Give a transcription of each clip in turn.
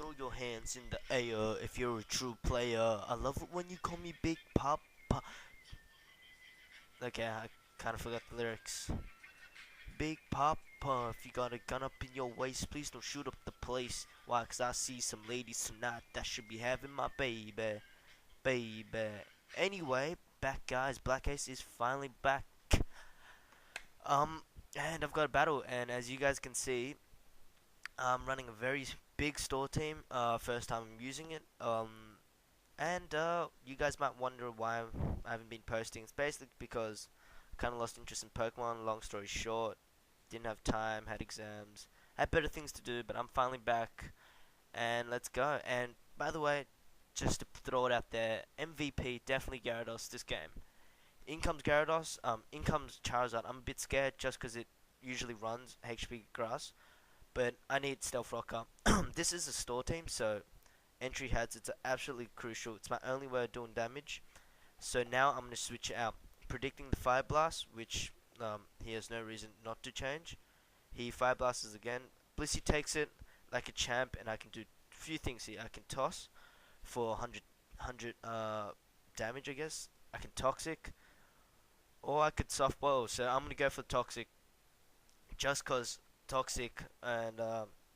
Throw your hands in the air if you're a true player. I love it when you call me Big Papa. Okay, I kind of forgot the lyrics. Big Papa, if you got a gun up in your waist, please don't shoot up the place. Why? 'Cause I see some ladies tonight that should be having my baby. Baby. Anyway, back guys, Blackace is finally back. Um, and I've got a battle, and as you guys can see, I'm running a very big store team. First time I'm using it. And you guys might wonder why I haven't been posting. It's basically because I kind of lost interest in Pokemon. Long story short, didn't have time, had exams, had better things to do. But I'm finally back, and let's go. And by the way, just to throw it out there, MVP definitely Gyarados this game. In comes Gyarados. In comes Charizard. I'm a bit scared just because it usually runs HP grass, but I need Stealth Rocker. This is a store team, so entry heads, it's absolutely crucial. It's my only way of doing damage. So now I'm going to switch it out. Predicting the Fire Blast, which he has no reason not to change. He Fire Blasts again. Blissey takes it like a champ, and I can do a few things here. I can toss for 100 damage, I guess. I can Toxic, or I could Softball. So I'm going to go for Toxic, just because Toxic and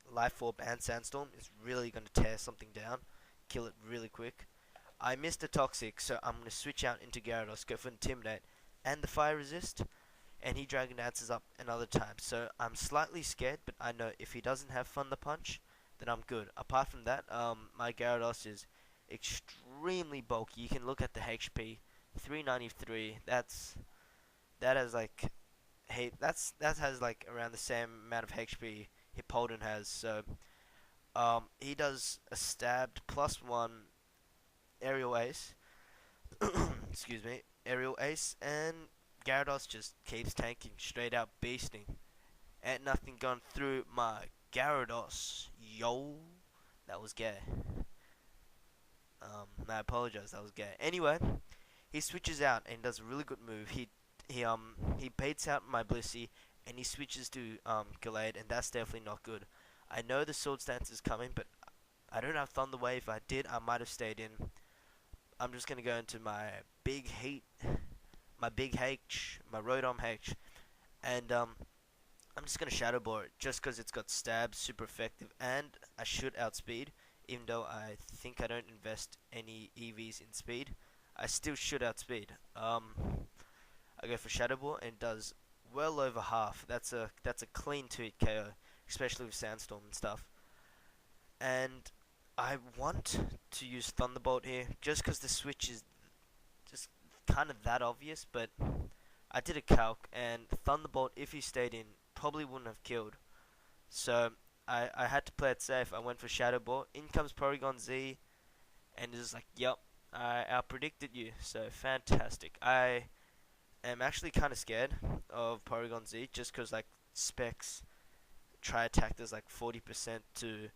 Life Orb and Sandstorm is really going to tear something down, kill it really quick. I missed the Toxic, so I'm going to switch out into Gyarados, go for Intimidate and the Fire Resist, and he Dragon Dances up another time. So I'm slightly scared, but I know if he doesn't have Thunder Punch, then I'm good. Apart from that, my Gyarados is extremely bulky. You can look at the HP, 393. That has like, hey, that has like around the same amount of HP Hippolden has. So he does a stabbed +1 aerial ace. Excuse me, aerial ace, and Gyarados just keeps tanking, straight out beasting. Ain't nothing gone through my Gyarados. Yo, that was gay. I apologize, that was gay. Anyway, he switches out and does a really good move. He baits out my Blissey and he switches to Gallade, and that's definitely not good. I know the Sword Stance is coming, but I don't have Thunder Wave. If I did, I might have stayed in. I'm just gonna go into my big heat, my big H, my Rotom H, and I'm just gonna Shadow Ball it just because it's got stab, super effective, and I should outspeed. Even though I think I don't invest any EVs in speed, I still should outspeed. I go for Shadow Ball and it does well over half. That's a clean 2-hit KO, especially with Sandstorm and stuff. And I want to use Thunderbolt here, just because the switch is just kind of that obvious, but I did a calc, and Thunderbolt, if he stayed in, probably wouldn't have killed. So I had to play it safe. I went for Shadow Ball. In comes Porygon Z, and it's like, yep, I outpredicted you. So fantastic. I am actually kind of scared of Porygon Z, just because like specs try attack does like 40% to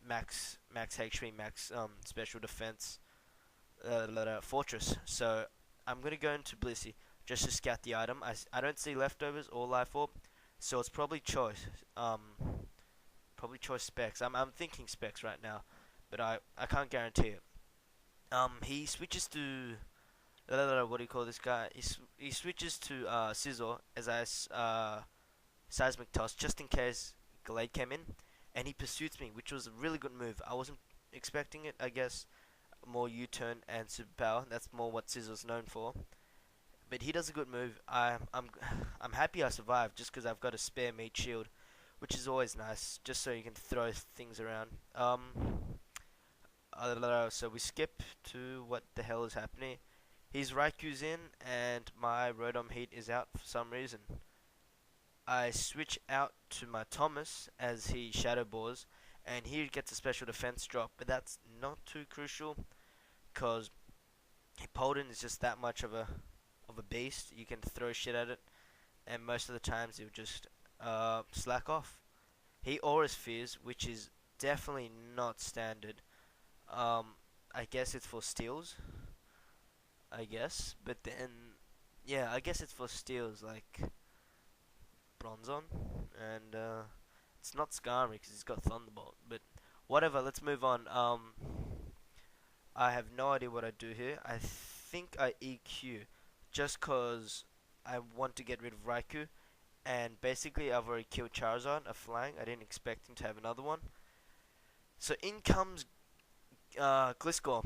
max HP, max special defense, fortress. So I'm gonna go into Blissey just to scout the item. I don't see leftovers or life orb, so it's probably choice. Probably choice specs. I'm thinking specs right now, but I can't guarantee it. He switches to what do you call this guy? He switches to Scizor as I seismic toss just in case Gallade came in, and he pursues me, which was a really good move. I wasn't expecting it. I guess more U-turn and superpower. That's more what Scizor's known for. But he does a good move. I'm happy I survived just because I've got a spare meat shield, which is always nice, just so you can throw things around. So we skip to what the hell is happening. His Raikou's in, and my Rotom Heat is out for some reason. I switch out to my Thomas as he Shadow Balls, and he gets a special defense drop, but that's not too crucial, because Hippolden is just that much of a beast. You can throw shit at it, and most of the times he'll just slack off. He Aura's Fears, which is definitely not standard. I guess it's for steals, I guess, but then, yeah, I guess it's for steals, like Bronzong, and it's not Skarmory because he's got Thunderbolt, but Whatever, let's move on. I have no idea what I do here. I think I EQ just cause I want to get rid of Raikou. And basically, I've already killed Charizard, a flying. I didn't expect him to have another one. So in comes Gliscor.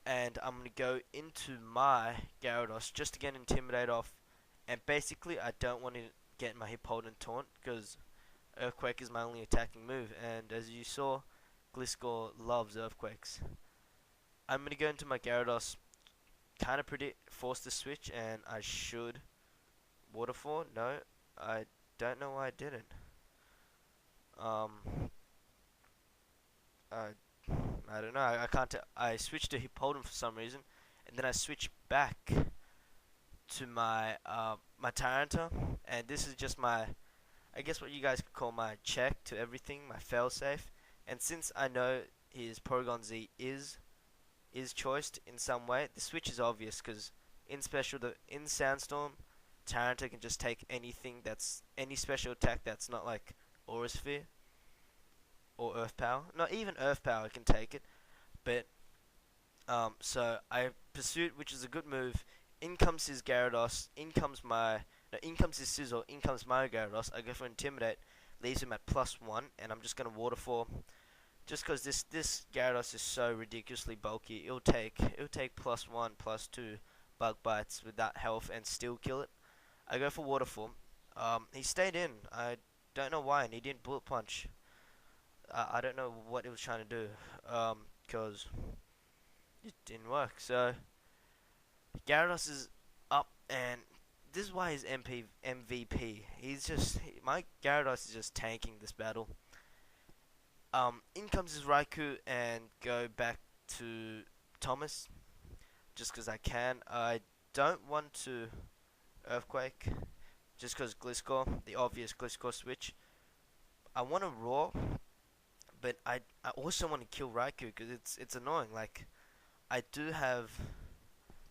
And I'm going to go into my Gyarados just to get Intimidate off. And basically, I don't want to get my Hippowdon taunt because Earthquake is my only attacking move. And as you saw, Gliscor loves Earthquakes. I'm going to go into my Gyarados, kind of force the switch, and I should Waterfall. No, I don't know why I didn't. I I don't know. I can't. I switched to Hippowdon for some reason, and then I switched back to my my Tyranta, and this is just my, I guess what you guys could call my check to everything, my failsafe. And since I know his Porygon Z is choiced in some way, the switch is obvious because in Sandstorm, Tyranta can just take anything that's any special attack that's not like Aura Sphere or Earth Power. Not even Earth Power can take it, but so I pursued, which is a good move. In comes his Gyarados. In comes his Sizzle. In comes my Gyarados. I go for Intimidate, leaves him at +1, and I'm just gonna Waterfall. Just because this Gyarados is so ridiculously bulky, it'll take +1, +2 Bug Bites with that health and still kill it. I go for Waterfall. He stayed in. I don't know why, and he didn't Bullet Punch. I don't know what he was trying to do, because it didn't work. So Gyarados is up, and this is why he's MVP. My Gyarados is just tanking this battle. In comes his Raikou, and go back to Thomas, just because I can. I don't want to Earthquake, just because Gliscor, the obvious Gliscor switch. I want to Roar, but I also want to kill Raikou because it's annoying. Like, I do have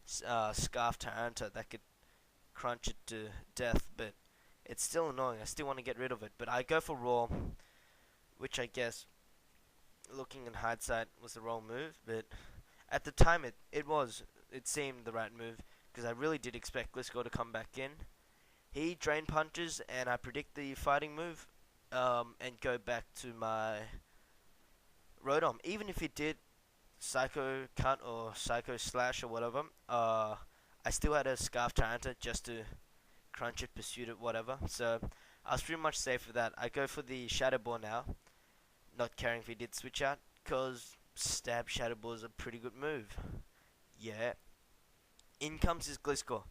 Scarf Tyranta that could crunch it to death, but it's still annoying. I still want to get rid of it, but I go for Roar, which I guess, looking in hindsight, was the wrong move, but at the time it seemed the right move, because I really did expect Gliscor to come back in. He Drain Punches, and I predict the fighting move, and go back to my Rotom. Even if he did Psycho Cut or Psycho Slash or whatever, I still had a Scarf Tyranta just to crunch it, pursuit it, whatever. So I was pretty much safe with that. I go for the Shadow Ball now, not caring if he did switch out, because Stab Shadow Ball is a pretty good move. Yeah. In comes his Gliscor.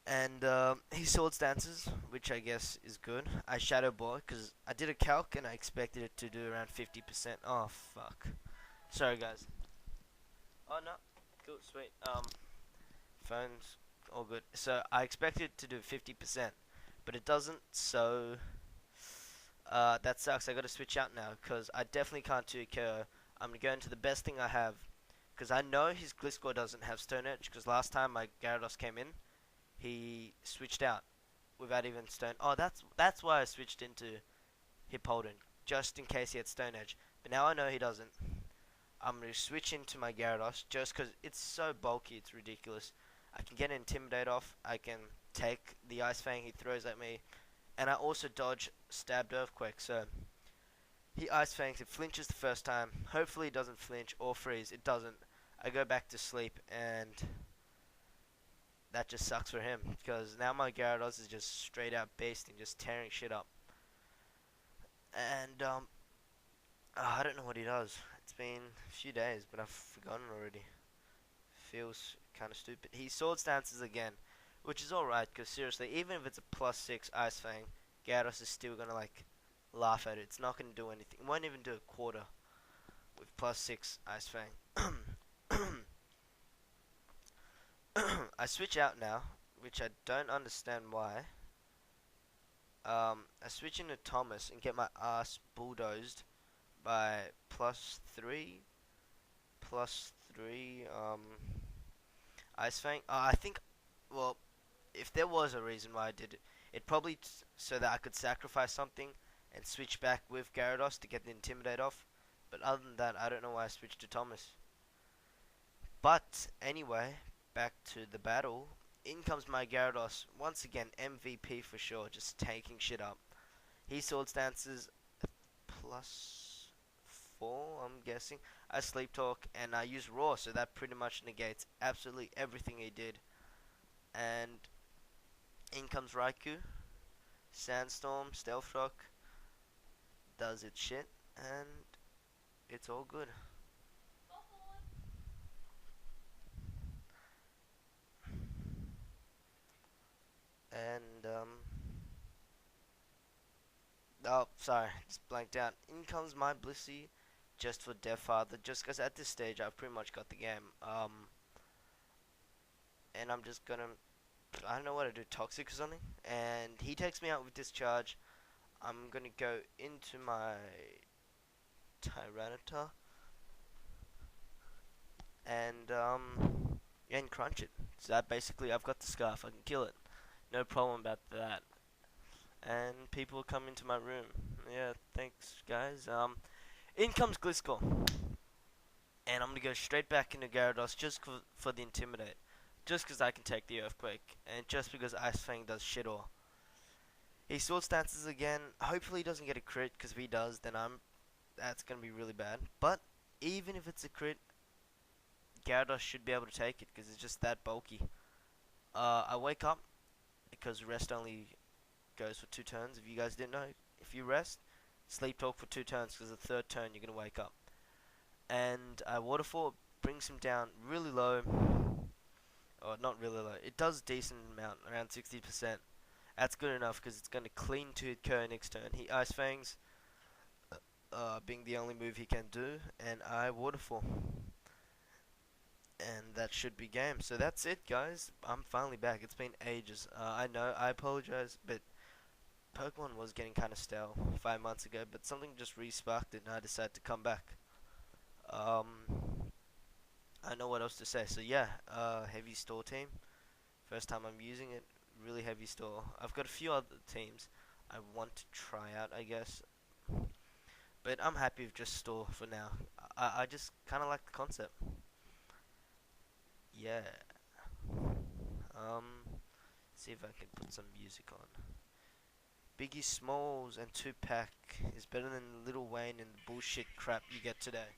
And he Sword Stances, which I guess is good. I Shadow Ball, because I did a calc and I expected it to do around 50%. Oh, fuck. Sorry, guys. Oh, no. Cool, sweet. Phone's all good. So I expected it to do 50%, but it doesn't, so that sucks. I gotta switch out now, because I definitely can't 2KO. I'm gonna go into the best thing I have, because I know his Gliscor doesn't have Stone Edge, because last time my Gyarados came in, he switched out without even Stone. Oh, that's why I switched into Hippowdon, just in case he had Stone Edge. But now I know he doesn't. I'm gonna switch into my Gyarados, just because it's so bulky, it's ridiculous. I can get Intimidate off, I can take the Ice Fang he throws at me, and I also dodge Stabbed Earthquake, so he Ice Fangs, it flinches the first time, hopefully it doesn't flinch or freeze, it doesn't. I go back to sleep, and that just sucks for him, because now my Gyarados is just straight out beasting, just tearing shit up. And, I don't know what he does. It's been a few days, but I've forgotten already. Feels kind of stupid. He Sword Stances again, which is alright, because seriously, even if it's a +6 Ice Fang, Gyarados is still gonna, like, laugh at it. It's not gonna do anything. It won't even do a quarter with +6 Ice Fang. I switch out now, which I don't understand why. I switch into Thomas and get my ass bulldozed by +3 Ice Fang. I think, well, if there was a reason why I did it, it probably so that I could sacrifice something and switch back with Gyarados to get the Intimidate off. But other than that, I don't know why I switched to Thomas. But anyway, back to the battle. In comes my Gyarados. Once again, MVP for sure, just taking shit up. He sword stances +4, I'm guessing. I sleep talk and I use raw, so that pretty much negates absolutely everything he did. And in comes Raikou. Sandstorm, Stealth Shock, does its shit, and it's all good. And oh, sorry, just blanked out. In comes my Blissey, just for Death Father, just because at this stage I've pretty much got the game. And I'm just gonna, I don't know what to do, Toxic or something. And he takes me out with Discharge. I'm gonna go into my Tyranitar and crunch it. So that basically, I've got the Scarf. I can kill it. No problem about that. And people come into my room. Yeah, thanks guys. In comes Gliscor, and I'm gonna go straight back into Gyarados just for the Intimidate, just because I can take the Earthquake, and just because Ice Fang does shit all. He sword stances again. Hopefully he doesn't get a crit, because if he does, then that's gonna be really bad. But even if it's a crit, Gyarados should be able to take it because it's just that bulky. I wake up because rest only goes for 2 turns. If you guys didn't know, if you rest, sleep talk for 2 turns because the 3rd turn you're gonna wake up. And Waterfall brings him down really low, or not really low. It does a decent amount, around 60%. That's good enough because it's gonna clean to Kerr next turn. He Ice Fangs, being the only move he can do, and I Waterfall. And that should be game. So that's it, guys. I'm finally back. It's been ages. I know, I apologize, but Pokemon was getting kind of stale 5 months ago, but something just re-sparked it and I decided to come back. I know what else to say. So yeah, heavy store team. First time I'm using it. Really heavy store. I've got a few other teams I want to try out, I guess. But I'm happy with just store for now. I just kind of like the concept. Yeah. See if I can put some music on. Biggie Smalls and 2-Pack is better than Lil Wayne and the bullshit crap you get today.